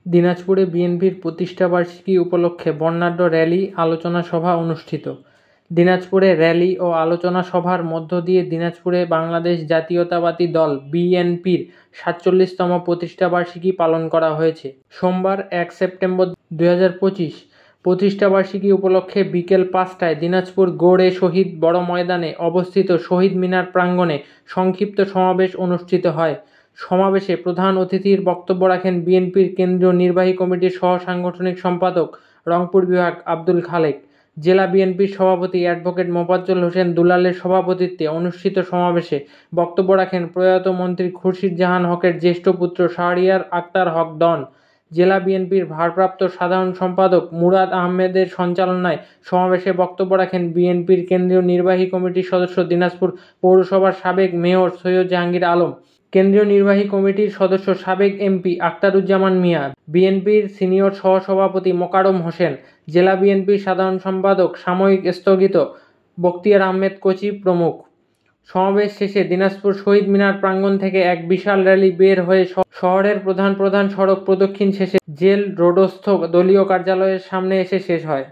দিনাজপুরে বিএনপির প্রতিষ্ঠাবার্ষিকী উপলক্ষে বর্ণাঢ্য র্যালি আলোচনা সভা অনুষ্ঠিত। দিনাজপুরে র্যালি ও আলোচনা সভার মধ্য দিয়ে দিনাজপুরে বাংলাদেশ জাতীয়তাবাদী দল বিএনপির ৪৭তম প্রতিষ্ঠাবার্ষিকী পালন করা হয়েছে। সোমবার ১ সেপ্টেম্বর ২০২৫ প্রতিষ্ঠাবার্ষিকী উপলক্ষে বিকেল ৫টায় দিনাজপুর গৌড়ে শহীদ বড় ময়দানে অবস্থিত শহীদ মিনার প্রাঙ্গণে সংক্ষিপ্ত সমাবেশ অনুষ্ঠিত হয়। সমাবেশে প্রধান অতিথির বক্তব্য রাখেন বিএনপির কেন্দ্রীয় নির্বাহী কমিটির সহ সাংগঠনিক সম্পাদক রংপুর বিভাগ আব্দুল খালেক। জেলা বিএনপির সভাপতি অ্যাডভোকেট মোফাজ্জল হোসেন দুলালের সভাপতিত্বে অনুষ্ঠিত সমাবেশে বক্তব্য রাখেন প্রয়াত মন্ত্রী খুরশীদ জাহান হকের জ্যেষ্ঠ পুত্র শাহরিয়ার আক্তার হক ডন। জেলা বিএনপির ভারপ্রাপ্ত সাধারণ সম্পাদক মুরাদ আহমেদের সঞ্চালনায় সমাবেশে বক্তব্য রাখেন বিএনপির কেন্দ্রীয় নির্বাহী কমিটির সদস্য দিনাজপুর পৌরসভার সাবেক মেয়র সৈয়দ জাহাঙ্গীর আলম, কেন্দ্রীয় নির্বাহী কমিটির সদস্য সাবেক এমপি আখতারুজ্জামান মিয়া, বিএনপির সিনিয়র সহসভাপতি মোকাররম হোসেন, জেলা বিএনপির সাধারণ সম্পাদক সাময়িক স্থগিত বখতিয়ার আহমেদ কোচি প্রমুখ। সমাবেশ শেষে দিনাজপুর শহীদ মিনার প্রাঙ্গণ থেকে এক বিশাল র্যালি বের হয়ে শহরের প্রধান প্রধান সড়ক প্রদক্ষিণ শেষে জেল রোডস্থ দলীয় কার্যালয়ের সামনে এসে শেষ হয়।